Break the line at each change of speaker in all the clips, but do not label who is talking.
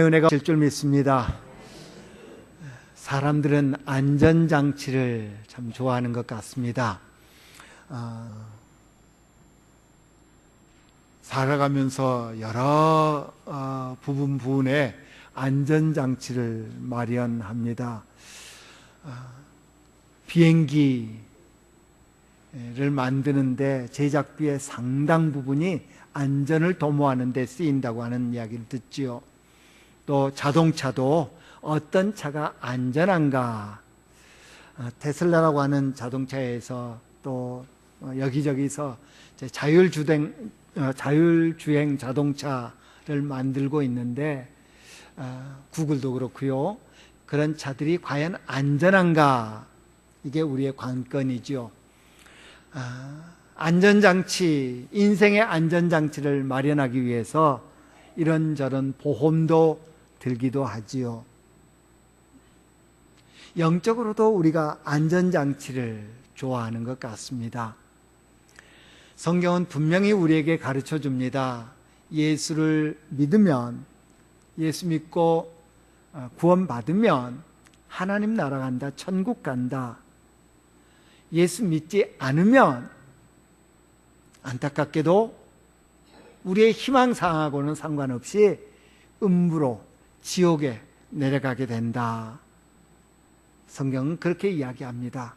은혜가 될 줄 믿습니다. 사람들은 안전장치를 참 좋아하는 것 같습니다. 살아가면서 여러 부분에 안전장치를 마련합니다. 비행기를 만드는데 제작비의 상당 부분이 안전을 도모하는 데 쓰인다고 하는 이야기를 듣지요. 또 자동차도 어떤 차가 안전한가, 테슬라라고 하는 자동차에서 또 여기저기서 자율주행 자동차를 만들고 있는데, 구글도 그렇고요. 그런 차들이 과연 안전한가, 이게 우리의 관건이죠. 안전장치, 인생의 안전장치를 마련하기 위해서 이런저런 보험도 들기도 하지요. 영적으로도 우리가 안전장치를 좋아하는 것 같습니다. 성경은 분명히 우리에게 가르쳐 줍니다. 예수를 믿으면, 예수 믿고 구원받으면 하나님 나라 간다, 천국 간다. 예수 믿지 않으면 안타깝게도 우리의 희망사항하고는 상관없이 음부로, 지옥에 내려가게 된다. 성경은 그렇게 이야기합니다.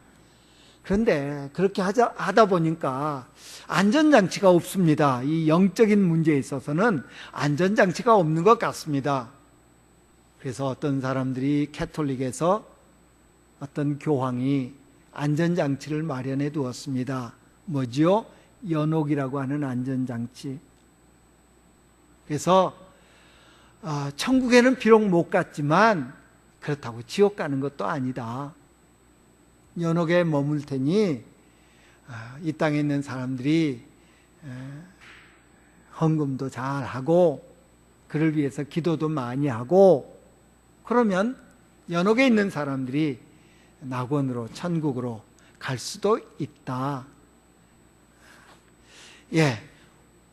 그런데 그렇게 하다 보니까 안전장치가 없습니다. 이 영적인 문제에 있어서는 안전장치가 없는 것 같습니다. 그래서 어떤 사람들이 캐톨릭에서 어떤 교황이 안전장치를 마련해 두었습니다. 뭐지요? 연옥이라고 하는 안전장치. 그래서 천국에는 비록 못 갔지만 그렇다고 지옥 가는 것도 아니다. 연옥에 머물 테니 이 땅에 있는 사람들이 헌금도 잘 하고 그를 위해서 기도도 많이 하고 그러면 연옥에 있는 사람들이 낙원으로, 천국으로 갈 수도 있다.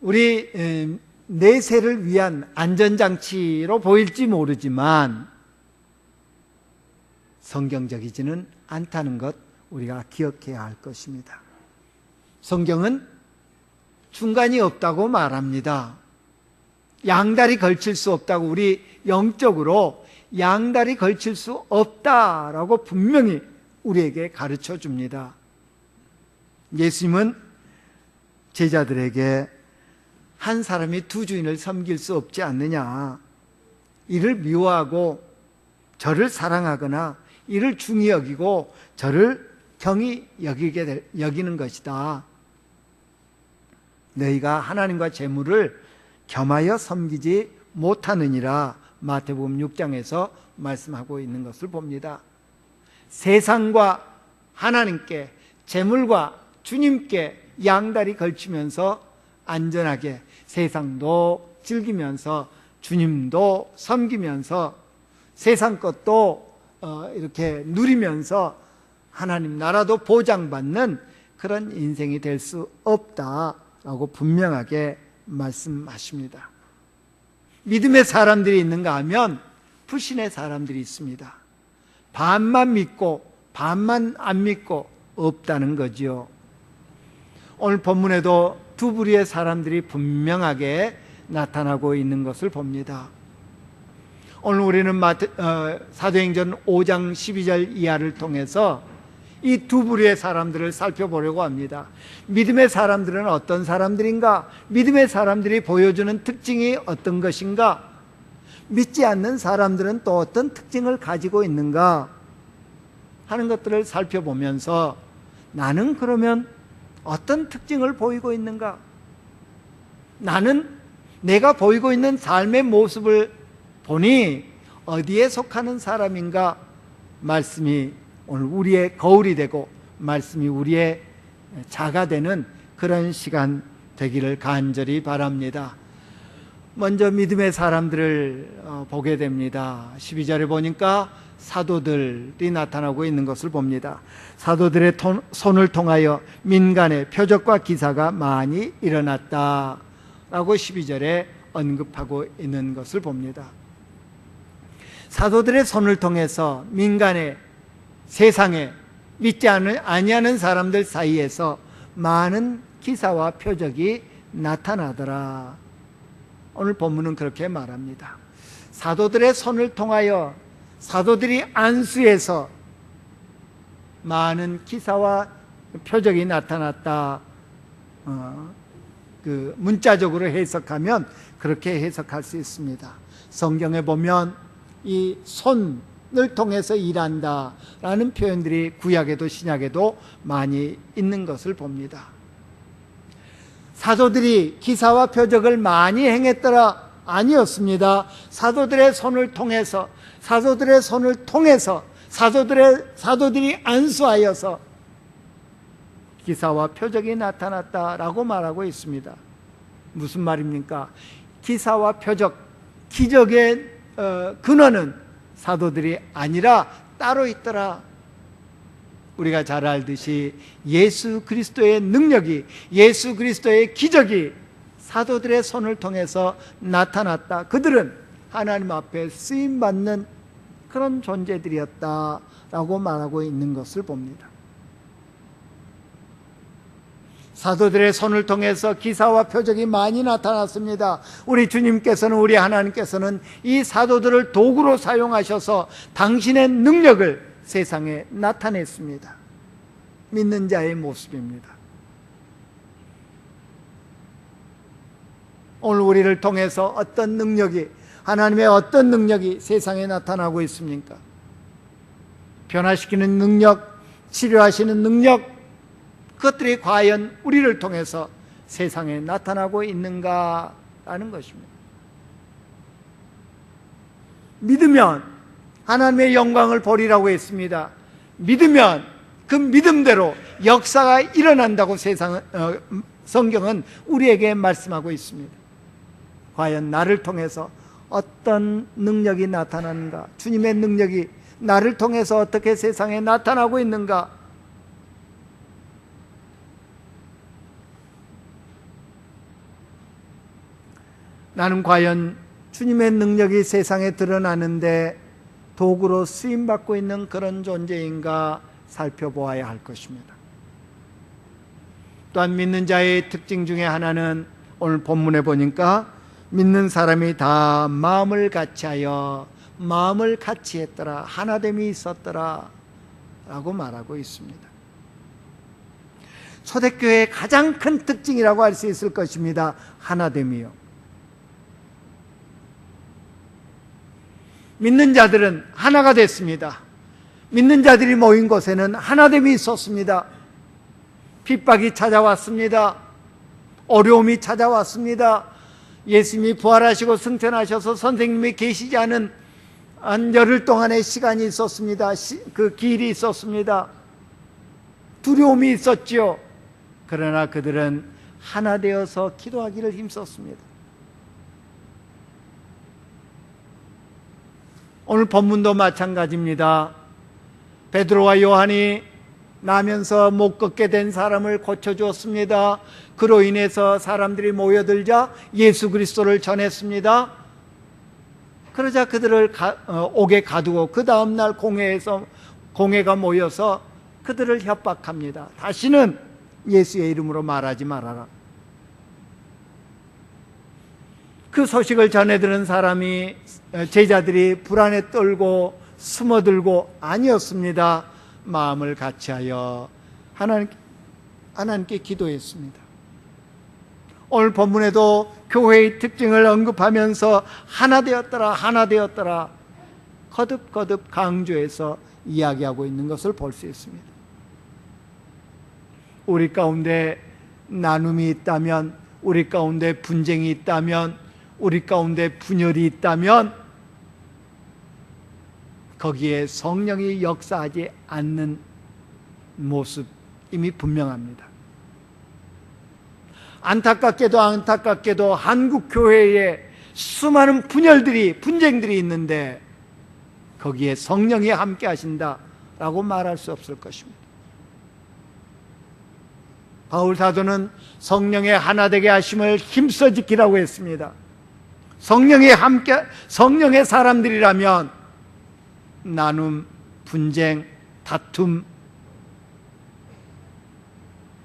우리 내세를 위한 안전장치로 보일지 모르지만 성경적이지는 않다는 것 우리가 기억해야 할 것입니다. 성경은 중간이 없다고 말합니다. 양다리 걸칠 수 없다고, 우리 영적으로 양다리 걸칠 수 없다라고 분명히 우리에게 가르쳐 줍니다. 예수님은 제자들에게 한 사람이 두 주인을 섬길 수 없지 않느냐, 이를 미워하고 저를 사랑하거나 이를 중히 여기고 저를 경히 여기는 것이다. 너희가 하나님과 재물을 겸하여 섬기지 못하느니라. 마태복음 6장에서 말씀하고 있는 것을 봅니다. 세상과 하나님께, 재물과 주님께 양다리 걸치면서 안전하게 세상도 즐기면서 주님도 섬기면서 세상 것도 이렇게 누리면서 하나님 나라도 보장받는 그런 인생이 될 수 없다라고 분명하게 말씀하십니다. 믿음의 사람들이 있는가 하면 불신의 사람들이 있습니다. 반만 믿고 반만 안 믿고 없다는 거지요. 오늘 본문에도 두 부류의 사람들이 분명하게 나타나고 있는 것을 봅니다. 오늘 우리는 사도행전 5장 12절 이하를 통해서 이 두 부류의 사람들을 살펴보려고 합니다. 믿음의 사람들은 어떤 사람들인가? 믿음의 사람들이 보여주는 특징이 어떤 것인가? 믿지 않는 사람들은 또 어떤 특징을 가지고 있는가? 하는 것들을 살펴보면서 나는 그러면 어떤 특징을 보이고 있는가? 나는 내가 보이고 있는 삶의 모습을 보니 어디에 속하는 사람인가? 말씀이 오늘 우리의 거울이 되고 말씀이 우리의 자가 되는 그런 시간 되기를 간절히 바랍니다. 먼저 믿음의 사람들을 보게 됩니다. 12절에 보니까 사도들이 나타나고 있는 것을 봅니다. 사도들의 손을 통하여 민간의 표적과 기사가 많이 일어났다 라고 12절에 언급하고 있는 것을 봅니다. 사도들의 손을 통해서 민간에, 세상에 믿지 아니하는 사람들 사이에서 많은 기사와 표적이 나타나더라. 오늘 본문은 그렇게 말합니다. 사도들의 손을 통하여 사도들이 안수해서 많은 기사와 표적이 나타났다. 문자적으로 해석하면 그렇게 해석할 수 있습니다. 성경에 보면 이 손을 통해서 일한다 라는 표현들이 구약에도 신약에도 많이 있는 것을 봅니다. 사도들이 기사와 표적을 많이 행했더라? 아니었습니다. 사도들의 손을 통해서 사도들이 안수하여서 기사와 표적이 나타났다라고 말하고 있습니다. 무슨 말입니까? 기사와 표적, 기적의 근원은 사도들이 아니라 따로 있더라. 우리가 잘 알듯이 예수 그리스도의 능력이, 예수 그리스도의 기적이 사도들의 손을 통해서 나타났다. 그들은 하나님 앞에 쓰임받는 그런 존재들이었다라고 말하고 있는 것을 봅니다. 사도들의 손을 통해서 기사와 표적이 많이 나타났습니다. 우리 주님께서는, 우리 하나님께서는 이 사도들을 도구로 사용하셔서 당신의 능력을 세상에 나타냈습니다. 믿는 자의 모습입니다. 오늘 우리를 통해서 어떤 능력이, 하나님의 어떤 능력이 세상에 나타나고 있습니까? 변화시키는 능력, 치료하시는 능력, 그것들이 과연 우리를 통해서 세상에 나타나고 있는가라는 것입니다. 믿으면 하나님의 영광을 보리라고 했습니다. 믿으면 그 믿음대로 역사가 일어난다고 성경은 우리에게 말씀하고 있습니다. 과연 나를 통해서 어떤 능력이 나타나는가? 주님의 능력이 나를 통해서 어떻게 세상에 나타나고 있는가? 나는 과연 주님의 능력이 세상에 드러나는데 도구로 쓰임받고 있는 그런 존재인가 살펴보아야 할 것입니다. 또한 믿는 자의 특징 중에 하나는 오늘 본문에 보니까 믿는 사람이 다 마음을 같이하여 마음을 같이했더라, 하나됨이 있었더라 라고 말하고 있습니다. 초대교회의 가장 큰 특징이라고 할 수 있을 것입니다. 하나됨이요. 믿는 자들은 하나가 됐습니다. 믿는 자들이 모인 곳에는 하나됨이 있었습니다. 핍박이 찾아왔습니다. 어려움이 찾아왔습니다. 예수님이 부활하시고 승천하셔서 선생님이 계시지 않은 한 열흘 동안의 시간이 있었습니다. 그 길이 있었습니다. 두려움이 있었지요. 그러나 그들은 하나 되어서 기도하기를 힘썼습니다. 오늘 본문도 마찬가지입니다. 베드로와 요한이 나면서 못 걷게 된 사람을 고쳐주었습니다. 그로 인해서 사람들이 모여들자 예수 그리스도를 전했습니다. 그러자 그들을 옥에 가두고 그 다음날 공회가 모여서 그들을 협박합니다. 다시는 예수의 이름으로 말하지 말아라. 그 소식을 전해들은 제자들이 불안에 떨고 숨어들고 아니었습니다. 마음을 같이하여 하나님께 기도했습니다. 오늘 본문에도 교회의 특징을 언급하면서 하나 되었더라 거듭거듭 강조해서 이야기하고 있는 것을 볼 수 있습니다. 우리 가운데 나눔이 있다면, 우리 가운데 분쟁이 있다면, 우리 가운데 분열이 있다면 거기에 성령이 역사하지 않는 모습 이미 분명합니다. 안타깝게도 한국 교회에 수많은 분쟁들이 있는데 거기에 성령이 함께 하신다라고 말할 수 없을 것입니다. 바울 사도는 성령의 하나 되게 하심을 힘써 지키라고 했습니다. 성령의 사람들이라면 나눔, 분쟁, 다툼,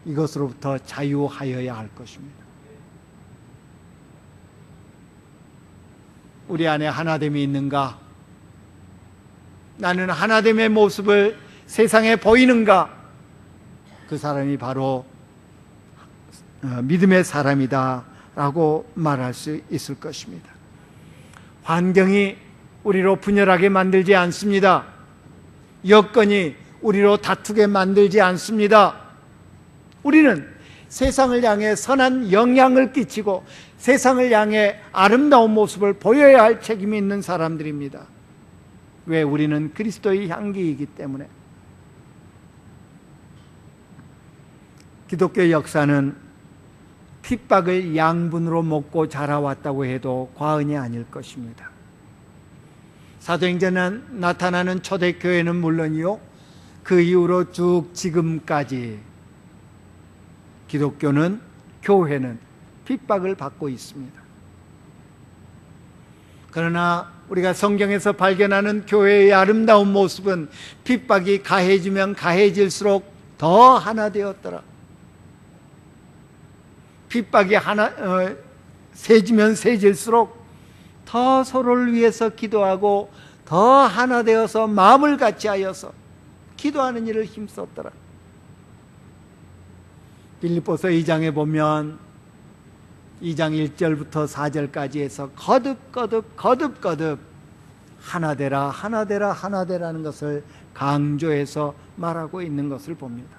이것으로부터 자유하여야 할 것입니다. 우리 안에 하나됨이 있는가? 나는 하나됨의 모습을 세상에 보이는가? 그 사람이 바로 믿음의 사람이다 라고 말할 수 있을 것입니다. 환경이 우리로 분열하게 만들지 않습니다. 여건이 우리로 다투게 만들지 않습니다. 우리는 세상을 향해 선한 영향을 끼치고 세상을 향해 아름다운 모습을 보여야 할 책임이 있는 사람들입니다. 왜? 우리는 그리스도의 향기이기 때문에. 기독교 역사는 핍박을 양분으로 먹고 자라왔다고 해도 과언이 아닐 것입니다. 사도행전에 나타나는 초대교회는 물론이요, 그 이후로 쭉 지금까지 기독교는, 교회는 핍박을 받고 있습니다. 그러나 우리가 성경에서 발견하는 교회의 아름다운 모습은 핍박이 가해지면 가해질수록 더 하나 되었더라. 핍박이 세지면 세질수록 더 서로를 위해서 기도하고 더 하나 되어서 마음을 같이 하여서 기도하는 일을 힘썼더라. 빌립보서 2장에 보면 2장 1절부터 4절까지 해서 거듭 하나 되라, 하나 되라, 하나 되라는 것을 강조해서 말하고 있는 것을 봅니다.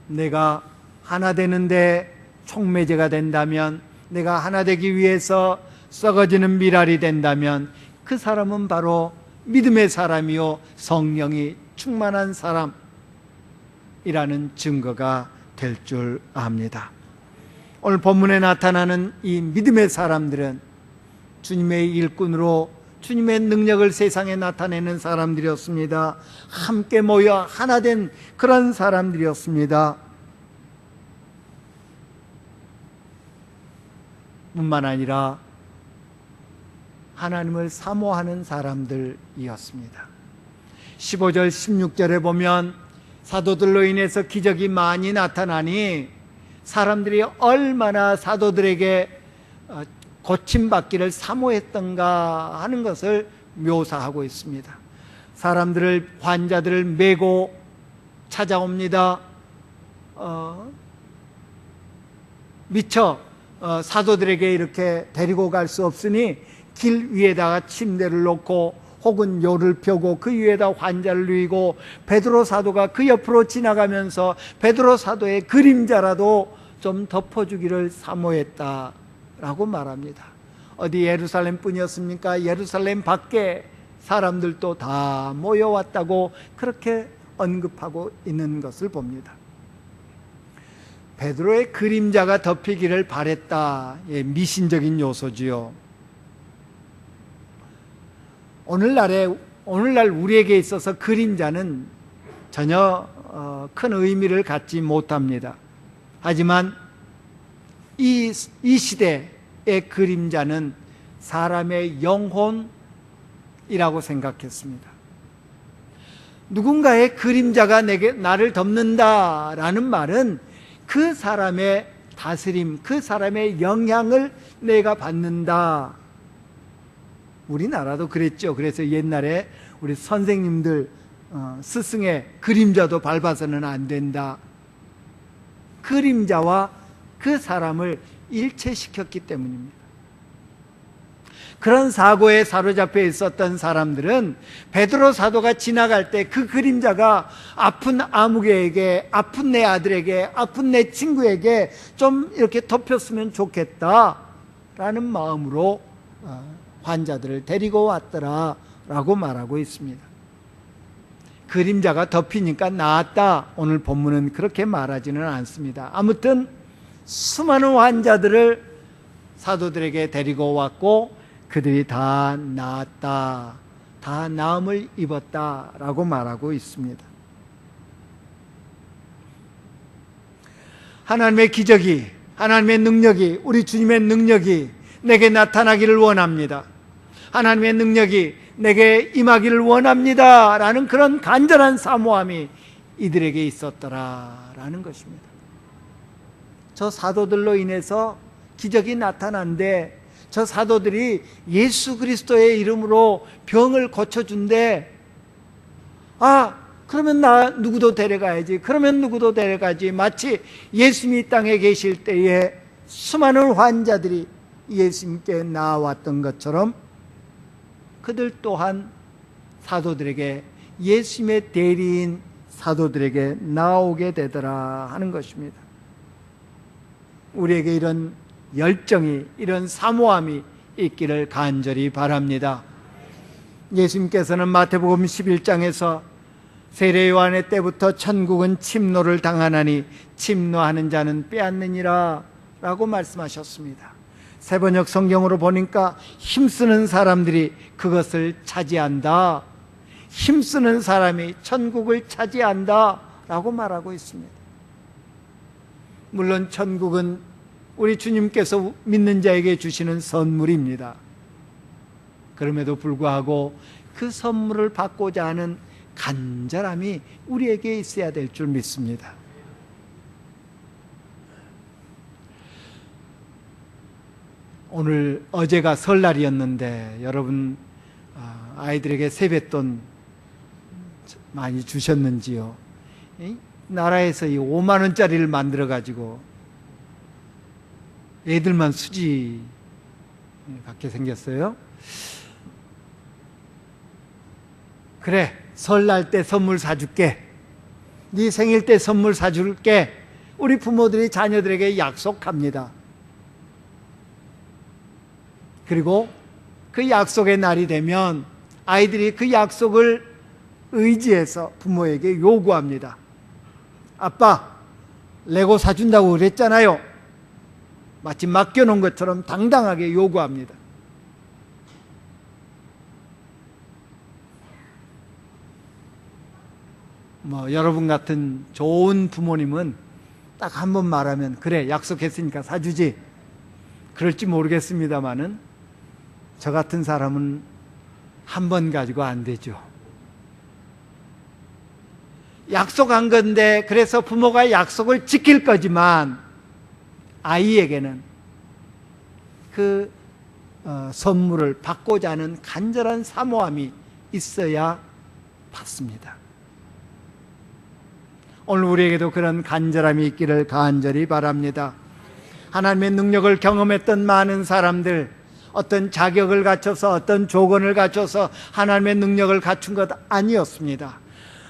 내가 하나 되는데 촉매제가 된다면, 내가 하나 되기 위해서 썩어지는 미랄이 된다면 그 사람은 바로 믿음의 사람이요 성령이 충만한 사람이라는 증거가 될 줄 압니다. 오늘 본문에 나타나는 이 믿음의 사람들은 주님의 일꾼으로 주님의 능력을 세상에 나타내는 사람들이었습니다. 함께 모여 하나 된 그런 사람들이었습니다. 뿐만 아니라 하나님을 사모하는 사람들이었습니다. 15절 16절에 보면 사도들로 인해서 기적이 많이 나타나니 사람들이 얼마나 사도들에게 고침받기를 사모했던가 하는 것을 묘사하고 있습니다. 사람들을, 환자들을 메고 찾아옵니다. 미처 사도들에게 이렇게 데리고 갈 수 없으니 길 위에다가 침대를 놓고 혹은 요를 펴고 그 위에다 환자를 누이고 베드로 사도가 그 옆으로 지나가면서 베드로 사도의 그림자라도 좀 덮어주기를 사모했다라고 말합니다. 어디 예루살렘 뿐이었습니까? 예루살렘 밖에 사람들도 다 모여왔다고 그렇게 언급하고 있는 것을 봅니다. 베드로의 그림자가 덮이기를 바랬다. 예, 미신적인 요소지요. 오늘날 우리에게 있어서 그림자는 전혀 큰 의미를 갖지 못합니다. 하지만 이 시대의 그림자는 사람의 영혼이라고 생각했습니다. 누군가의 그림자가 나를 덮는다라는 말은 그 사람의 다스림, 그 사람의 영향을 내가 받는다. 우리나라도 그랬죠. 그래서 옛날에 우리 선생님들 스승의 그림자도 밟아서는 안 된다. 그림자와 그 사람을 일체시켰기 때문입니다. 그런 사고에 사로잡혀 있었던 사람들은 베드로 사도가 지나갈 때 그 그림자가 아픈 아무개에게, 아픈 내 아들에게, 아픈 내 친구에게 좀 이렇게 덮였으면 좋겠다라는 마음으로 환자들을 데리고 왔더라 라고 말하고 있습니다. 그림자가 덮이니까 나았다. 오늘 본문은 그렇게 말하지는 않습니다. 아무튼 수많은 환자들을 사도들에게 데리고 왔고 그들이 다 나았다, 다 나음을 입었다라고 말하고 있습니다. 하나님의 기적이, 하나님의 능력이, 우리 주님의 능력이 내게 나타나기를 원합니다. 하나님의 능력이 내게 임하기를 원합니다 라는 그런 간절한 사모함이 이들에게 있었더라라는 것입니다. 저 사도들로 인해서 기적이 나타난데, 저 사도들이 예수 그리스도의 이름으로 병을 고쳐준대. 그러면 나 누구도 데려가야지, 그러면 누구도 데려가지. 마치 예수님이 땅에 계실 때에 수많은 환자들이 예수님께 나왔던 것처럼 그들 또한 사도들에게, 예수님의 대리인 사도들에게 나오게 되더라 하는 것입니다. 우리에게 이런 열정이, 이런 사모함이 있기를 간절히 바랍니다. 예수님께서는 마태복음 11장에서 세례 요한의 때부터 천국은 침노를 당하나니 침노하는 자는 빼앗느니라 라고 말씀하셨습니다. 세번역 성경으로 보니까 힘쓰는 사람들이 그것을 차지한다, 힘쓰는 사람이 천국을 차지한다 라고 말하고 있습니다. 물론 천국은 우리 주님께서 믿는 자에게 주시는 선물입니다. 그럼에도 불구하고 그 선물을 받고자 하는 간절함이 우리에게 있어야 될 줄 믿습니다. 어제가 설날이었는데 여러분 아이들에게 세뱃돈 많이 주셨는지요? 나라에서 이 5만 원짜리를 만들어 가지고 애들만 수지 받게 생겼어요. 그래, 설날 때 선물 사줄게, 네 생일 때 선물 사줄게. 우리 부모들이 자녀들에게 약속합니다. 그리고 그 약속의 날이 되면 아이들이 그 약속을 의지해서 부모에게 요구합니다. 아빠, 레고 사준다고 그랬잖아요. 마치 맡겨놓은 것처럼 당당하게 요구합니다. 여러분 같은 좋은 부모님은 딱 한 번 말하면 그래, 약속했으니까 사주지, 그럴지 모르겠습니다만은 저 같은 사람은 한 번 가지고 안 되죠. 약속한 건데, 그래서 부모가 약속을 지킬 거지만 아이에게는 그 선물을 받고자 하는 간절한 사모함이 있어야 받습니다. 오늘 우리에게도 그런 간절함이 있기를 간절히 바랍니다. 하나님의 능력을 경험했던 많은 사람들, 어떤 자격을 갖춰서, 어떤 조건을 갖춰서 하나님의 능력을 갖춘 것 아니었습니다.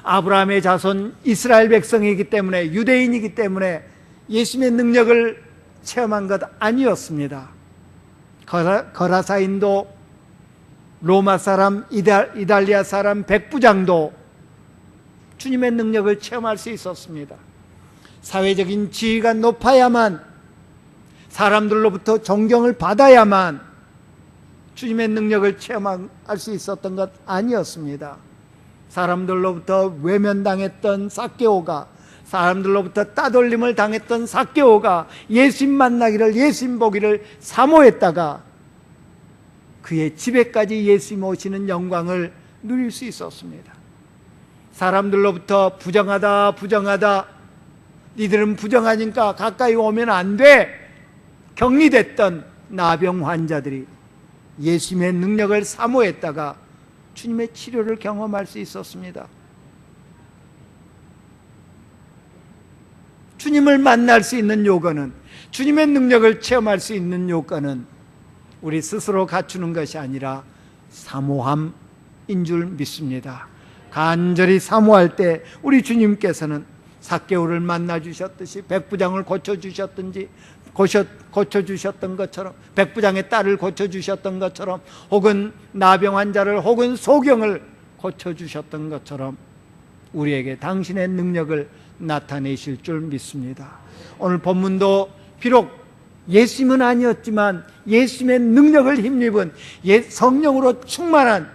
아브라함의 자손 이스라엘 백성이기 때문에, 유대인이기 때문에 예수님의 능력을 체험한 것 아니었습니다. 거라사인도, 로마 사람, 이달리아 사람, 백부장도 주님의 능력을 체험할 수 있었습니다. 사회적인 지위가 높아야만, 사람들로부터 존경을 받아야만 주님의 능력을 체험할 수 있었던 것 아니었습니다. 사람들로부터 외면당했던 삭개오가, 사람들로부터 따돌림을 당했던 삭개오가 예수님 만나기를, 예수님 보기를 사모했다가 그의 집에까지 예수님 오시는 영광을 누릴 수 있었습니다. 사람들로부터 부정하다, 니들은 부정하니까 가까이 오면 안 돼, 격리됐던 나병 환자들이 예수님의 능력을 사모했다가 주님의 치료를 경험할 수 있었습니다. 주님을 만날 수 있는 요건은, 주님의 능력을 체험할 수 있는 요건은 우리 스스로 갖추는 것이 아니라 사모함인 줄 믿습니다. 간절히 사모할 때 우리 주님께서는 삭개오를 만나 주셨듯이, 백부장을 고쳐주셨던 것처럼, 백부장의 딸을 고쳐주셨던 것처럼, 혹은 나병 환자를, 혹은 소경을 고쳐주셨던 것처럼 우리에게 당신의 능력을 나타내실 줄 믿습니다. 오늘 본문도 비록 예수님은 아니었지만 예수님의 능력을 힘입은 성령으로 충만한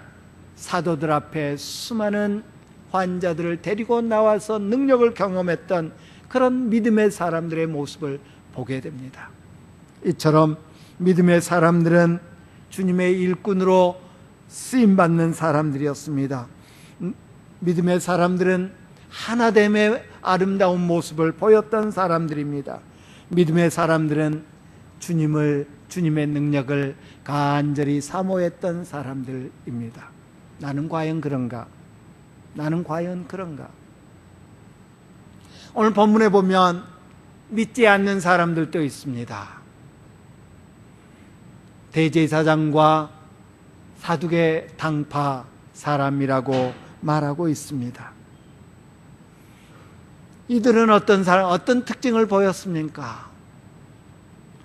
사도들 앞에 수많은 환자들을 데리고 나와서 능력을 경험했던 그런 믿음의 사람들의 모습을 보게 됩니다. 이처럼 믿음의 사람들은 주님의 일꾼으로 쓰임받는 사람들이었습니다. 믿음의 사람들은 하나됨의 아름다운 모습을 보였던 사람들입니다. 믿음의 사람들은 주님의 능력을 간절히 사모했던 사람들입니다. 나는 과연 그런가? 나는 과연 그런가? 오늘 본문에 보면 믿지 않는 사람들도 있습니다. 대제사장과 사두개 당파 사람이라고 말하고 있습니다. 이들은 어떤 특징을 보였습니까?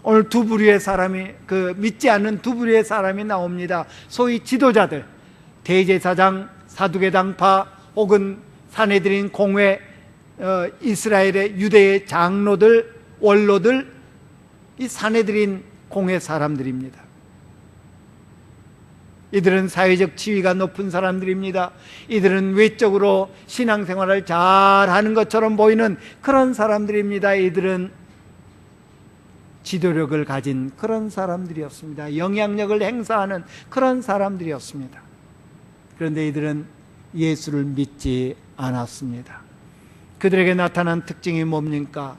오늘 두 부류의 사람이, 믿지 않는 두 부류의 사람이 나옵니다. 소위 지도자들, 대제사장, 사두개 당파 혹은 산헤드린 공회, 이스라엘의 유대의 장로들, 원로들, 이 산헤드린 공회 사람들입니다. 이들은 사회적 지위가 높은 사람들입니다. 이들은 외적으로 신앙생활을 잘하는 것처럼 보이는 그런 사람들입니다. 이들은 지도력을 가진 그런 사람들이었습니다. 영향력을 행사하는 그런 사람들이었습니다. 그런데 이들은 예수를 믿지 않았습니다. 그들에게 나타난 특징이 뭡니까?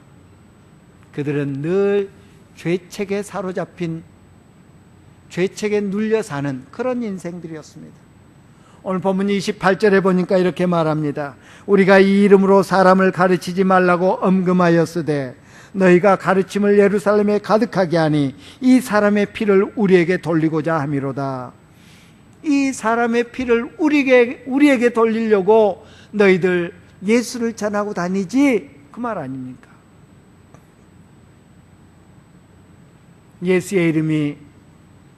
그들은 늘 죄책에 사로잡힌, 죄책에 눌려 사는 그런 인생들이었습니다. 오늘 본문 28절에 보니까 이렇게 말합니다. 우리가 이 이름으로 사람을 가르치지 말라고 엄금하였으되 너희가 가르침을 예루살렘에 가득하게 하니 이 사람의 피를 우리에게 돌리고자 함이로다. 이 사람의 피를 우리에게 돌리려고 너희들 예수를 전하고 다니지, 그 말 아닙니까? 예수의 이름이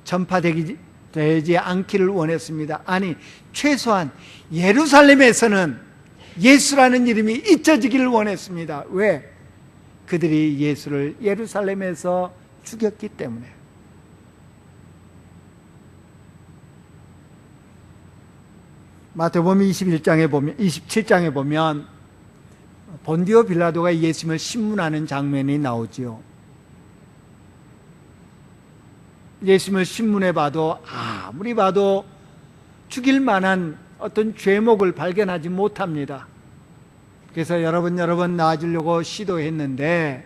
전파되지 않기를 원했습니다. 아니, 최소한 예루살렘에서는 예수라는 이름이 잊혀지기를 원했습니다. 왜? 그들이 예수를 예루살렘에서 죽였기 때문에. 마태복음 27장에 보면 본디오 빌라도가 예수님을 신문하는 장면이 나오지요. 예수님을 신문해 봐도 아무리 봐도 죽일 만한 어떤 죄목을 발견하지 못합니다. 그래서 여러 번 나아지려고 시도했는데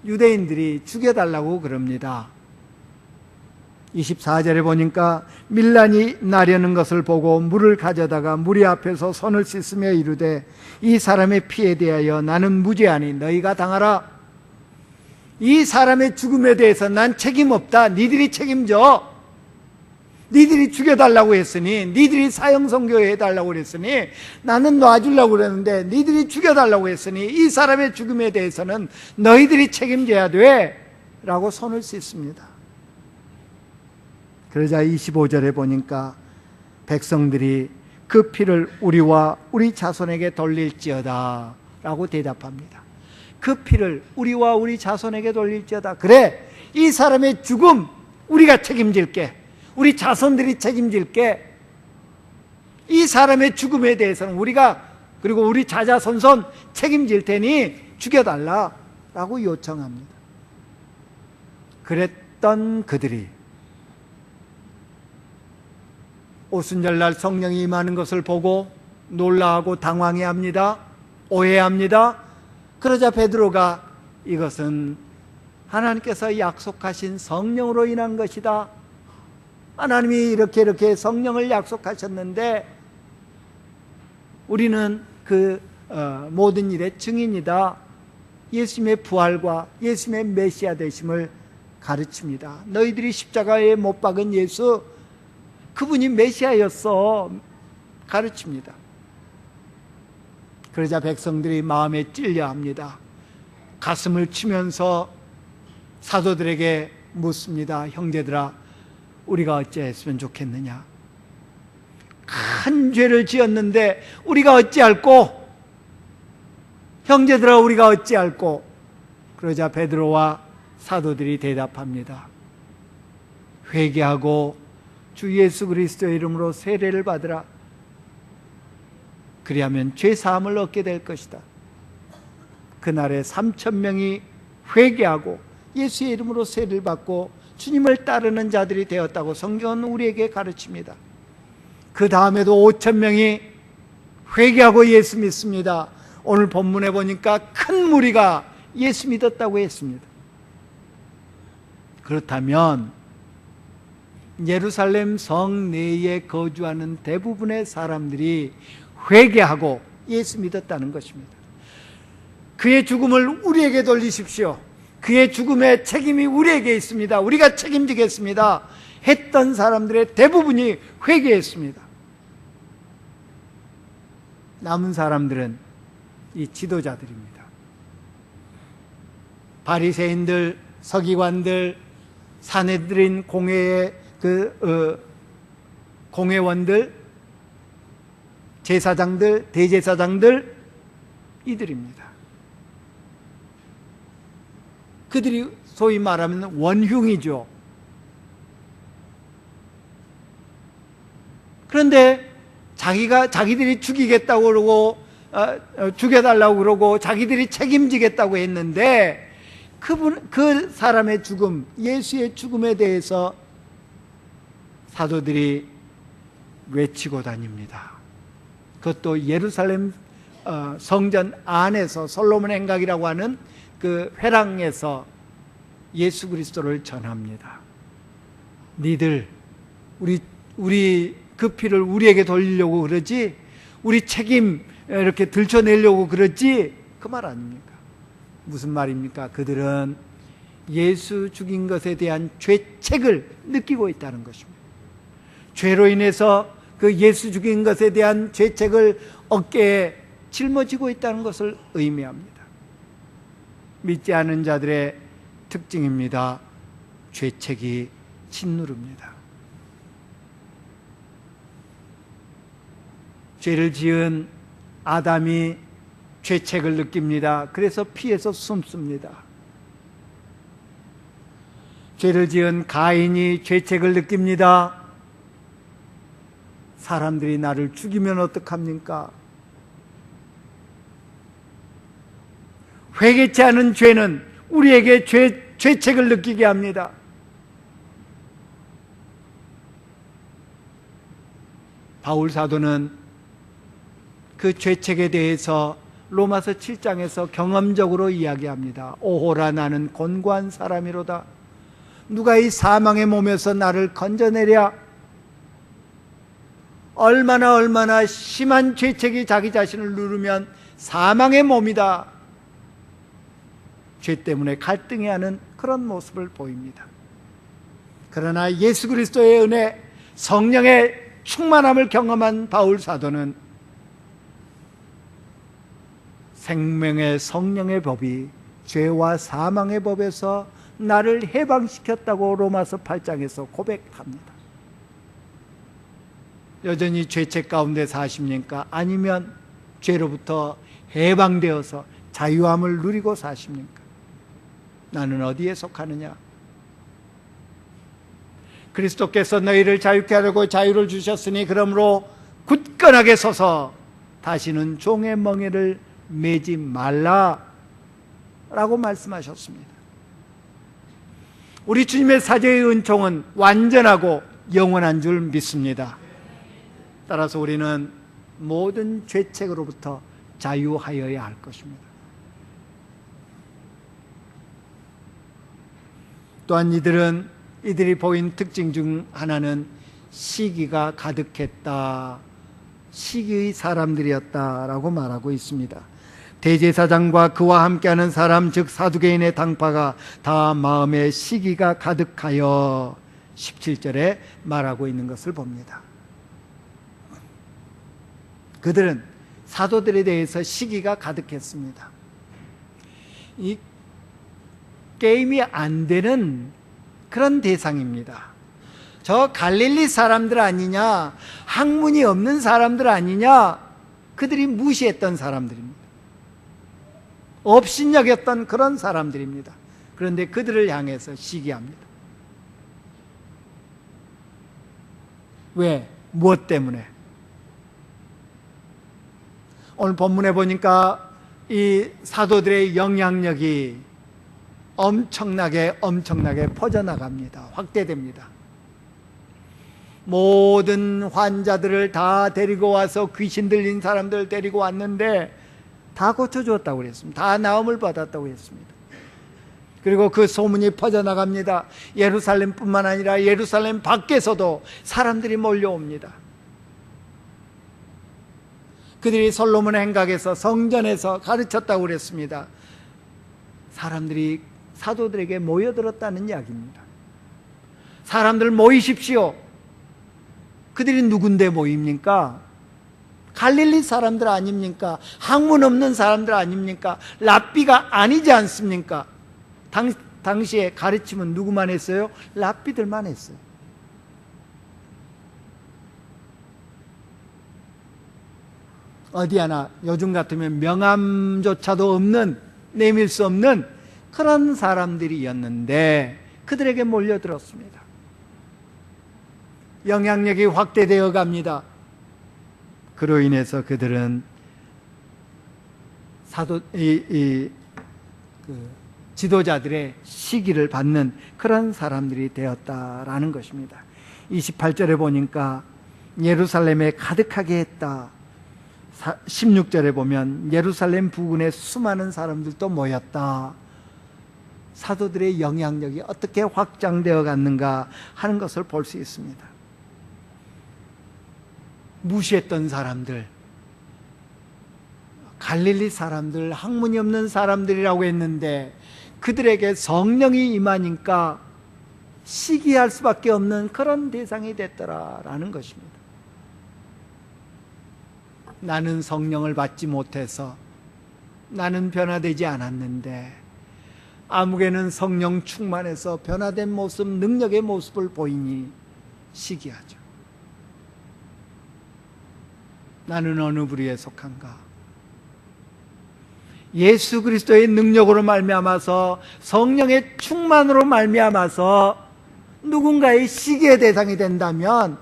유대인들이 죽여달라고 그럽니다. 24절에 보니까 밀란이 나려는 것을 보고 물을 가져다가 무리 앞에서 손을 씻으며 이르되 이 사람의 피에 대하여 나는 무죄하니 너희가 당하라. 이 사람의 죽음에 대해서 난 책임 없다. 니들이 책임져. 니들이 죽여달라고 했으니, 니들이 사형선고해 해달라고 그랬으니, 나는 놔주려고 그랬는데 니들이 죽여달라고 했으니 이 사람의 죽음에 대해서는 너희들이 책임져야 돼 라고 손을 씻습니다. 그러자 25절에 보니까 백성들이 그 피를 우리와 우리 자손에게 돌릴지어다 라고 대답합니다. 그 피를 우리와 우리 자손에게 돌릴지어다. 그래, 이 사람의 죽음 우리가 책임질게. 우리 자손들이 책임질게. 이 사람의 죽음에 대해서는 우리가, 그리고 우리 자자손손 책임질 테니 죽여달라 라고 요청합니다. 그랬던 그들이 오순절날 성령이 임하는 것을 보고 놀라하고 당황해합니다. 오해합니다. 그러자 베드로가 이것은 하나님께서 약속하신 성령으로 인한 것이다. 하나님이 이렇게 성령을 약속하셨는데 우리는 그 모든 일의 증인이다. 예수님의 부활과 예수님의 메시아 되심을 가르칩니다. 너희들이 십자가에 못 박은 예수, 그분이 메시아였어. 가르칩니다. 그러자 백성들이 마음에 찔려합니다. 가슴을 치면서 사도들에게 묻습니다. 형제들아, 우리가 어찌했으면 좋겠느냐? 큰 죄를 지었는데 우리가 어찌할꼬? 형제들아, 우리가 어찌할꼬? 그러자 베드로와 사도들이 대답합니다. 회개하고 주 예수 그리스도의 이름으로 세례를 받으라. 그리하면 죄 사함을 얻게 될 것이다. 그날에 3,000명이 회개하고 예수의 이름으로 세례를 받고 주님을 따르는 자들이 되었다고 성경은 우리에게 가르칩니다. 그 다음에도 5천 명이 회개하고 예수 믿습니다. 오늘 본문에 보니까 큰 무리가 예수 믿었다고 했습니다. 그렇다면 예루살렘 성 내에 거주하는 대부분의 사람들이 회개하고 예수 믿었다는 것입니다. 그의 죽음을 우리에게 돌리십시오. 그의 죽음의 책임이 우리에게 있습니다. 우리가 책임지겠습니다. 했던 사람들의 대부분이 회개했습니다. 남은 사람들은 이 지도자들입니다. 바리새인들, 서기관들, 산헤드린 공회의 공회원들, 제사장들, 대제사장들, 이들입니다. 그들이 소위 말하면 원흉이죠. 그런데 자기들이 죽이겠다고 그러고 죽여달라고 그러고 자기들이 책임지겠다고 했는데 그 사람의 죽음, 예수의 죽음에 대해서 사도들이 외치고 다닙니다. 그것도 예루살렘 성전 안에서 솔로몬 행각이라고 하는 그 회랑에서 예수 그리스도를 전합니다. 니들 우리 그 피를 우리에게 돌리려고 그러지, 우리 책임 이렇게 들춰내려고 그러지, 그 말 아닙니까? 무슨 말입니까? 그들은 예수 죽인 것에 대한 죄책을 느끼고 있다는 것입니다. 죄로 인해서 그 예수 죽인 것에 대한 죄책을 어깨에 짊어지고 있다는 것을 의미합니다. 믿지 않은 자들의 특징입니다. 죄책이 짓누릅니다. 죄를 지은 아담이 죄책을 느낍니다. 그래서 피해서 숨습니다. 죄를 지은 가인이 죄책을 느낍니다. 사람들이 나를 죽이면 어떡합니까? 회개치 않은 죄는 우리에게 죄책을 느끼게 합니다. 바울 사도는 그 죄책에 대해서 로마서 7장에서 경험적으로 이야기합니다. 오호라, 나는 곤고한 사람이로다. 누가 이 사망의 몸에서 나를 건져내랴. 얼마나 심한 죄책이 자기 자신을 누르면 사망의 몸이다. 죄 때문에 갈등해하는 그런 모습을 보입니다. 그러나 예수 그리스도의 은혜, 성령의 충만함을 경험한 바울 사도는 생명의 성령의 법이 죄와 사망의 법에서 나를 해방시켰다고 로마서 8장에서 고백합니다. 여전히 죄책 가운데 사십니까? 아니면 죄로부터 해방되어서 자유함을 누리고 사십니까? 나는 어디에 속하느냐? 그리스도께서 너희를 자유케 하려고 자유를 주셨으니 그러므로 굳건하게 서서 다시는 종의 멍에를 매지 말라 라고 말씀하셨습니다. 우리 주님의 사죄의 은총은 완전하고 영원한 줄 믿습니다. 따라서 우리는 모든 죄책으로부터 자유하여야 할 것입니다. 또한 이들이 보인 특징 중 하나는 시기가 가득했다, 시기의 사람들이었다라고 말하고 있습니다. 대제사장과 그와 함께하는 사람, 즉 사두개인의 당파가 다 마음에 시기가 가득하여 17절에 말하고 있는 것을 봅니다. 그들은 사도들에 대해서 시기가 가득했습니다. 이 게임이 안 되는 그런 대상입니다. 저 갈릴리 사람들 아니냐, 학문이 없는 사람들 아니냐, 그들이 무시했던 사람들입니다. 업신여겼던 그런 사람들입니다. 그런데 그들을 향해서 시기합니다. 왜? 무엇 때문에? 오늘 본문에 보니까 이 사도들의 영향력이 엄청나게 퍼져나갑니다. 확대됩니다. 모든 환자들을 다 데리고 와서 귀신 들린 사람들 데리고 왔는데 다 고쳐주었다고 그랬습니다. 다 나음을 받았다고 했습니다. 그리고 그 소문이 퍼져나갑니다. 예루살렘뿐만 아니라 예루살렘 밖에서도 사람들이 몰려옵니다. 그들이 솔로몬 행각에서 성전에서 가르쳤다고 그랬습니다. 사람들이 사도들에게 모여들었다는 이야기입니다. 사람들 모이십시오. 그들이 누군데 모입니까? 갈릴리 사람들 아닙니까? 학문 없는 사람들 아닙니까? 랍비가 아니지 않습니까? 당시에 가르침은 누구만 했어요? 랍비들만 했어요. 어디 하나 요즘 같으면 명함조차도 없는, 내밀 수 없는 그런 사람들이었는데 그들에게 몰려들었습니다. 영향력이 확대되어 갑니다. 그로 인해서 그들은 지도자들의 시기를 받는 그런 사람들이 되었다라는 것입니다. 28절에 보니까 예루살렘에 가득하게 했다. 16절에 보면 예루살렘 부근에 수많은 사람들도 모였다. 사도들의 영향력이 어떻게 확장되어 갔는가 하는 것을 볼 수 있습니다. 무시했던 사람들, 갈릴리 사람들, 학문이 없는 사람들이라고 했는데 그들에게 성령이 임하니까 시기할 수밖에 없는 그런 대상이 됐더라라는 것입니다. 나는 성령을 받지 못해서 나는 변화되지 않았는데 아무개는 성령 충만해서 변화된 모습, 능력의 모습을 보이니 시기하죠. 나는 어느 부류에 속한가? 예수 그리스도의 능력으로 말미암아서, 성령의 충만으로 말미암아서 누군가의 시기의 대상이 된다면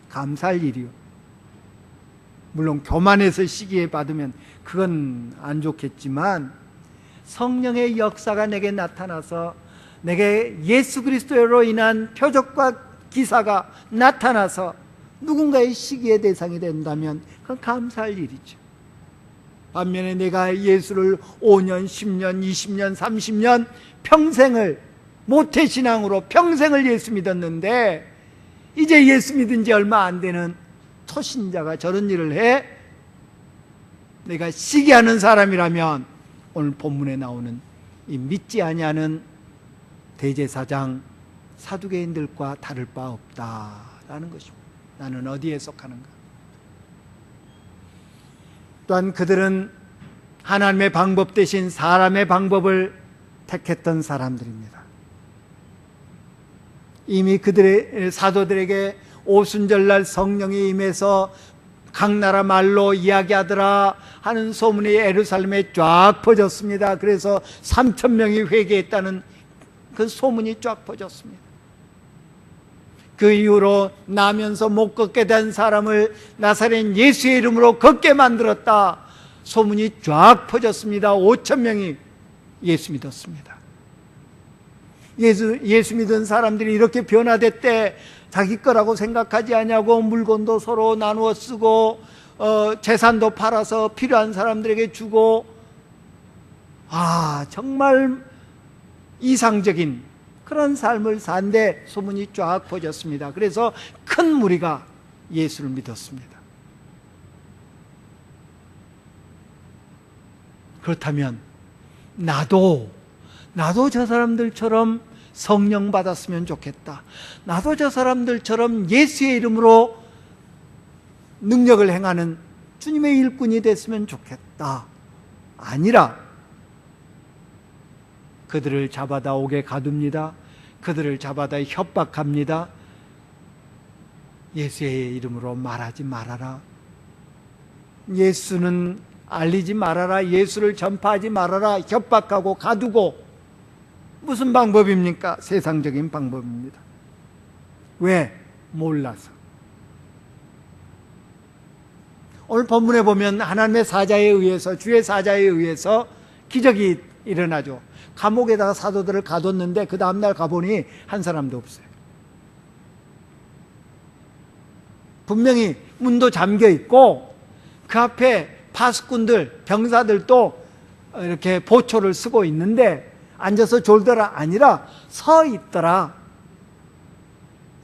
감사할 일이요. 물론 교만해서 시기에 받으면 그건 안 좋겠지만, 성령의 역사가 내게 나타나서 내게 예수 그리스도로 인한 표적과 기사가 나타나서 누군가의 시기의 대상이 된다면 그건 감사할 일이죠. 반면에 내가 예수를 5년, 10년, 20년, 30년 평생을 모태신앙으로 평생을 예수 믿었는데 이제 예수 믿은 지 얼마 안 되는 초신자가 저런 일을 해? 내가 시기하는 사람이라면 오늘 본문에 나오는 이 믿지 아니하는 대제사장 사두개인들과 다를 바 없다라는 것입니다. 나는 어디에 속하는가? 또한 그들은 하나님의 방법 대신 사람의 방법을 택했던 사람들입니다. 이미 그들의 사도들에게 오순절날 성령이 임해서 각 나라 말로 이야기하더라 하는 소문이 예루살렘에 쫙 퍼졌습니다. 그래서 3,000명이 회개했다는 그 소문이 쫙 퍼졌습니다. 그 이후로 나면서 못 걷게 된 사람을 나사렛 예수의 이름으로 걷게 만들었다 소문이 쫙 퍼졌습니다. 5,000명이 예수 믿었습니다. 예수 믿은 사람들이 이렇게 변화됐대. 자기 거라고 생각하지 않냐고 물건도 서로 나누어 쓰고 재산도 팔아서 필요한 사람들에게 주고, 정말 이상적인 그런 삶을 산데 소문이 쫙 퍼졌습니다. 그래서 큰 무리가 예수를 믿었습니다. 그렇다면 나도 저 사람들처럼 성령 받았으면 좋겠다. 나도 저 사람들처럼 예수의 이름으로 능력을 행하는 주님의 일꾼이 됐으면 좋겠다. 아니라 그들을 잡아다 옥에 가둡니다. 그들을 잡아다 협박합니다. 예수의 이름으로 말하지 말아라. 예수는 알리지 말아라. 예수를 전파하지 말아라. 협박하고 가두고. 무슨 방법입니까? 세상적인 방법입니다. 왜? 몰라서. 오늘 본문에 보면 하나님의 사자에 의해서, 주의 사자에 의해서 기적이 일어나죠. 감옥에다가 사도들을 가뒀는데 그 다음날 가보니 한 사람도 없어요. 분명히 문도 잠겨 있고 그 앞에 파수꾼들, 병사들도 이렇게 보초를 쓰고 있는데 앉아서 졸더라 아니라 서 있더라.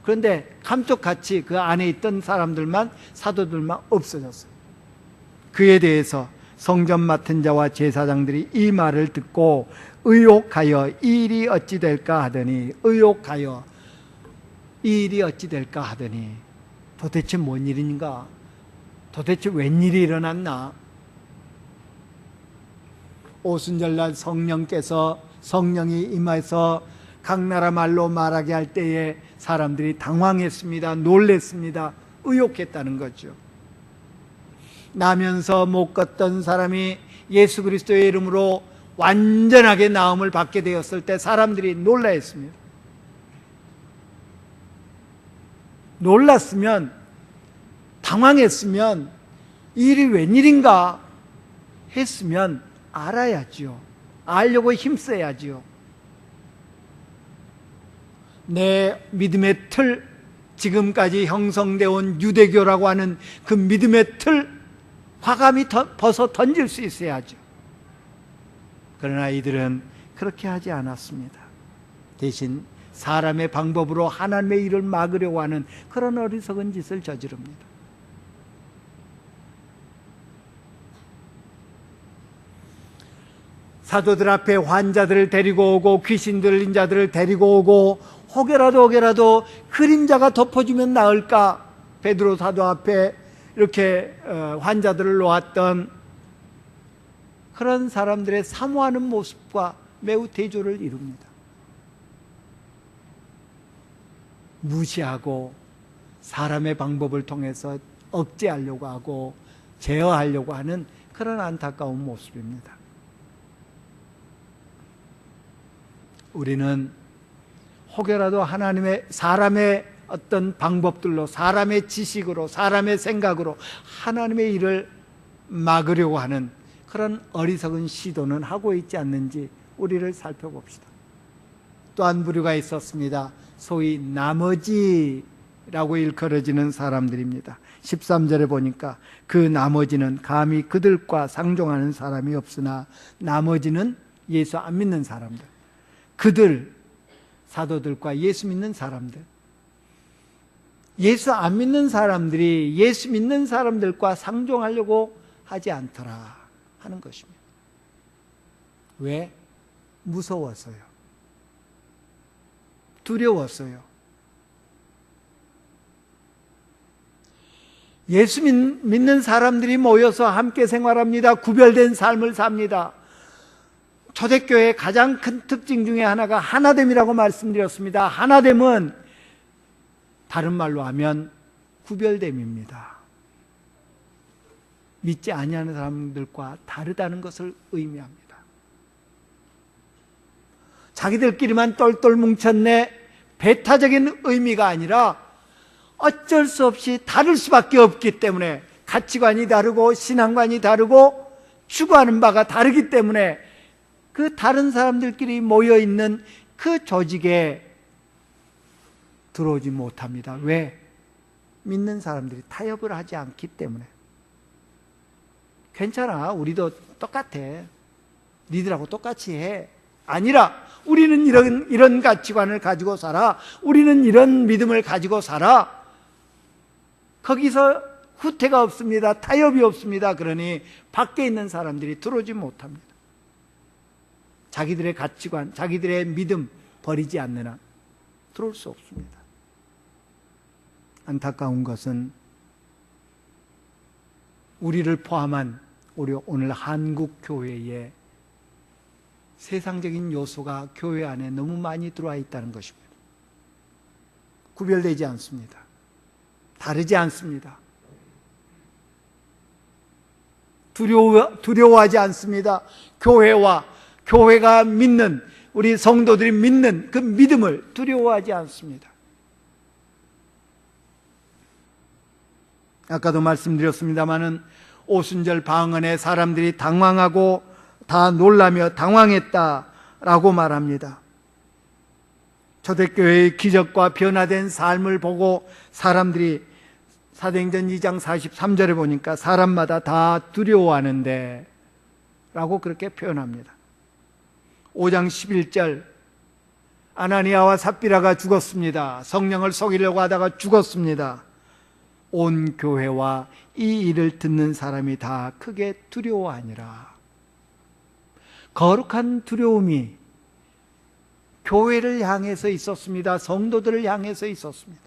그런데 감쪽같이 그 안에 있던 사람들만, 사도들만 없어졌어요. 그에 대해서 성전 맡은 자와 제사장들이 이 말을 듣고 의혹하여 이 일이 어찌 될까 하더니, 의혹하여 이 일이 어찌 될까 하더니 도대체 뭔 일인가? 도대체 웬일이 일어났나? 오순절날 성령이 임해서 각 나라 말로 말하게 할 때에 사람들이 당황했습니다. 놀랬습니다. 의혹했다는 거죠. 나면서 못 걷던 사람이 예수 그리스도의 이름으로 완전하게 나음을 받게 되었을 때 사람들이 놀라했습니다. 놀랐으면, 당황했으면 이 일이 웬일인가 했으면 알아야지요. 알려고 힘써야지요. 내 믿음의 틀, 지금까지 형성되어 온 유대교라고 하는 그 믿음의 틀 과감히 벗어 던질 수 있어야죠. 그러나 이들은 그렇게 하지 않았습니다. 대신 사람의 방법으로 하나님의 일을 막으려고 하는 그런 어리석은 짓을 저지릅니다. 사도들 앞에 환자들을 데리고 오고 귀신 들린 자들을 데리고 오고 혹여라도 그림자가 덮어주면 나을까, 베드로 사도 앞에 이렇게 환자들을 놓았던 그런 사람들의 사모하는 모습과 매우 대조를 이룹니다. 무시하고 사람의 방법을 통해서 억제하려고 하고 제어하려고 하는 그런 안타까운 모습입니다. 우리는 혹여라도 사람의 어떤 방법들로, 사람의 지식으로, 사람의 생각으로 하나님의 일을 막으려고 하는 그런 어리석은 시도는 하고 있지 않는지 우리를 살펴봅시다. 또 한 부류가 있었습니다. 소위 나머지라고 일컬어지는 사람들입니다. 13절에 보니까 그 나머지는 감히 그들과 상종하는 사람이 없으나, 나머지는 예수 안 믿는 사람들, 그들, 사도들과 예수 믿는 사람들, 예수 안 믿는 사람들이 예수 믿는 사람들과 상종하려고 하지 않더라 하는 것입니다. 왜? 무서워서요. 두려웠어요. 예수 믿는 사람들이 모여서 함께 생활합니다. 구별된 삶을 삽니다. 초대교회의 가장 큰 특징 중에 하나가 하나됨이라고 말씀드렸습니다. 하나됨은 다른 말로 하면 구별됨입니다. 믿지 아니하는 사람들과 다르다는 것을 의미합니다. 자기들끼리만 똘똘 뭉쳤네, 배타적인 의미가 아니라 어쩔 수 없이 다를 수밖에 없기 때문에, 가치관이 다르고 신앙관이 다르고 추구하는 바가 다르기 때문에 그 다른 사람들끼리 모여있는 그 조직에 들어오지 못합니다. 왜? 믿는 사람들이 타협을 하지 않기 때문에. 괜찮아, 우리도 똑같아, 니들하고 똑같이 해, 아니라 우리는 이런 가치관을 가지고 살아, 우리는 이런 믿음을 가지고 살아. 거기서 후퇴가 없습니다. 타협이 없습니다. 그러니 밖에 있는 사람들이 들어오지 못합니다. 자기들의 가치관, 자기들의 믿음 버리지 않는 한 들어올 수 없습니다. 안타까운 것은 우리를 포함한 우리 오늘 한국 교회에 세상적인 요소가 교회 안에 너무 많이 들어와 있다는 것입니다. 구별되지 않습니다. 다르지 않습니다. 두려워하지 않습니다. 교회가 믿는, 우리 성도들이 믿는 그 믿음을 두려워하지 않습니다. 아까도 말씀드렸습니다마는 오순절 방언에 사람들이 당황하고 다 놀라며 당황했다라고 말합니다. 초대교회의 기적과 변화된 삶을 보고 사람들이 사도행전 2장 43절에 보니까 사람마다 다 두려워하는데 라고 그렇게 표현합니다. 5장 11절 아나니아와 삽비라가 죽었습니다. 성령을 속이려고 하다가 죽었습니다. 온 교회와 이 일을 듣는 사람이 다 크게 두려워하니라. 거룩한 두려움이 교회를 향해서 있었습니다. 성도들을 향해서 있었습니다.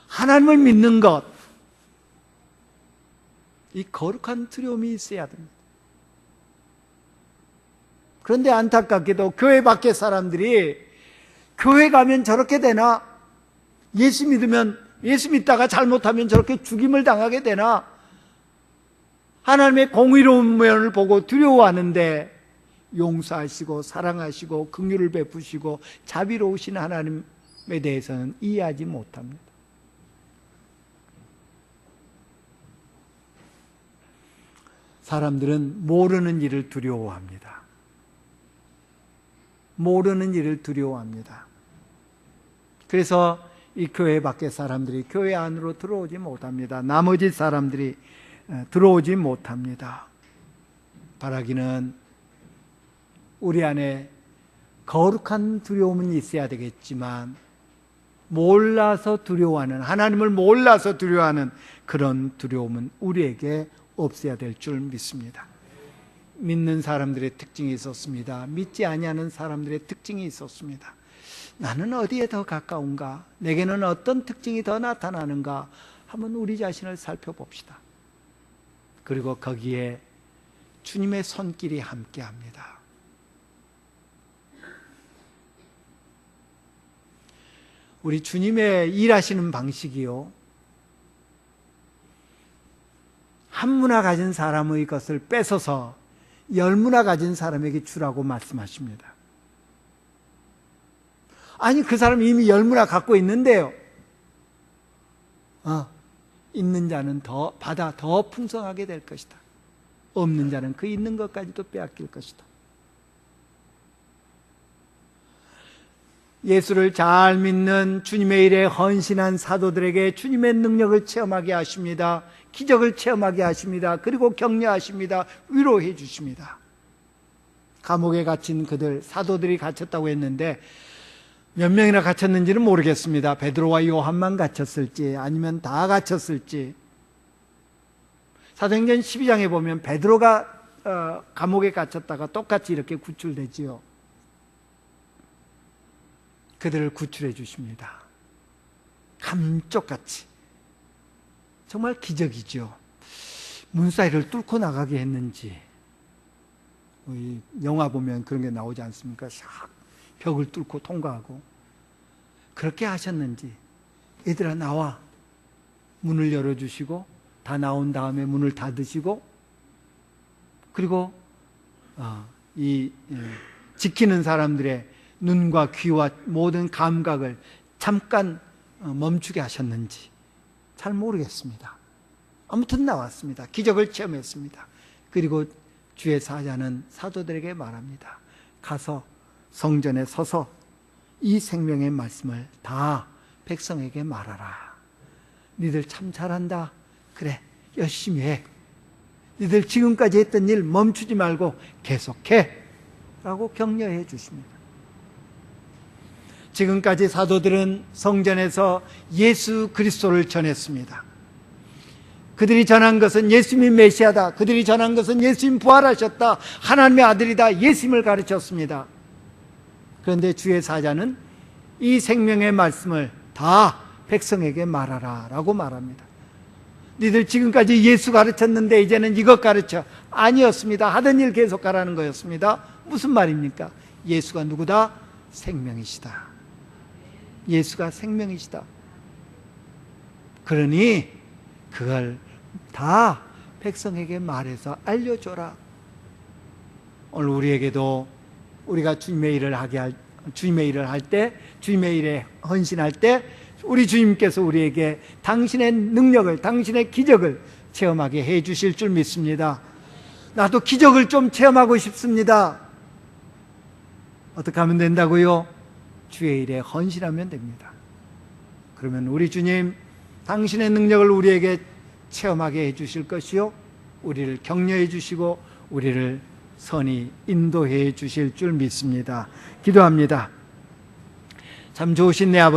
하나님을 믿는 것, 이 거룩한 두려움이 있어야 됩니다. 그런데 안타깝게도 교회 밖의 사람들이 교회 가면 저렇게 되나? 예수 믿다가 잘못하면 저렇게 죽임을 당하게 되나? 하나님의 공의로운 면을 보고 두려워하는데 용서하시고 사랑하시고 긍휼을 베푸시고 자비로우신 하나님에 대해서는 이해하지 못합니다. 사람들은 모르는 일을 두려워합니다. 모르는 일을 두려워합니다. 그래서 이 교회 밖의 사람들이 교회 안으로 들어오지 못합니다. 나머지 사람들이 들어오지 못합니다. 바라기는 우리 안에 거룩한 두려움은 있어야 되겠지만 몰라서 두려워하는, 하나님을 몰라서 두려워하는 그런 두려움은 우리에게 없어야 될 줄 믿습니다. 믿는 사람들의 특징이 있었습니다. 믿지 아니하는 사람들의 특징이 있었습니다. 나는 어디에 더 가까운가? 내게는 어떤 특징이 더 나타나는가? 한번 우리 자신을 살펴봅시다. 그리고 거기에 주님의 손길이 함께합니다. 우리 주님의 일하시는 방식이요, 한 문화 가진 사람의 것을 뺏어서 10문화 가진 사람에게 주라고 말씀하십니다. 아니, 그 사람이 이미 10문화 갖고 있는데요. 있는 자는 더 받아 더 풍성하게 될 것이다. 없는 자는 그 있는 것까지도 빼앗길 것이다. 예수를 잘 믿는 주님의 일에 헌신한 사도들에게 주님의 능력을 체험하게 하십니다. 기적을 체험하게 하십니다. 그리고 격려하십니다. 위로해 주십니다. 감옥에 갇힌 그들, 사도들이 갇혔다고 했는데 몇 명이나 갇혔는지는 모르겠습니다. 베드로와 요한만 갇혔을지 아니면 다 갇혔을지. 사도행전 12장에 보면 베드로가 감옥에 갇혔다가 똑같이 이렇게 구출되지요. 그들을 구출해 주십니다. 감쪽같이. 정말 기적이죠. 문사이를 뚫고 나가게 했는지, 영화 보면 그런 게 나오지 않습니까? 샥 벽을 뚫고 통과하고. 그렇게 하셨는지, 얘들아 나와, 문을 열어주시고 다 나온 다음에 문을 닫으시고, 그리고 지키는 사람들의 눈과 귀와 모든 감각을 잠깐 멈추게 하셨는지 잘 모르겠습니다. 아무튼 나왔습니다. 기적을 체험했습니다. 그리고 주의 사자는 사도들에게 말합니다. 가서 성전에 서서 이 생명의 말씀을 다 백성에게 말하라. 니들 참 잘한다. 그래, 열심히 해. 니들 지금까지 했던 일 멈추지 말고 계속해. 라고 격려해 주십니다. 지금까지 사도들은 성전에서 예수 그리스도를 전했습니다. 그들이 전한 것은 예수님이 메시아다. 그들이 전한 것은 예수님 부활하셨다. 하나님의 아들이다. 예수님을 가르쳤습니다. 그런데 주의 사자는 이 생명의 말씀을 다 백성에게 말하라 라고 말합니다. 니들 지금까지 예수 가르쳤는데 이제는 이것 가르쳐. 아니었습니다. 하던 일 계속 가라는 거였습니다. 무슨 말입니까? 예수가 누구다? 생명이시다. 예수가 생명이시다. 그러니 그걸 다 백성에게 말해서 알려줘라. 오늘 우리에게도 우리가 주님의 일을 할 때, 주님의 일에 헌신할 때 우리 주님께서 우리에게 당신의 능력을, 당신의 기적을 체험하게 해 주실 줄 믿습니다. 나도 기적을 좀 체험하고 싶습니다. 어떻게 하면 된다고요? 주의 일에 헌신하면 됩니다. 그러면 우리 주님 당신의 능력을 우리에게 체험하게 해주실 것이요, 우리를 격려해 주시고 우리를 선히 인도해 주실 줄 믿습니다. 기도합니다. 참 좋으신 내 아버지,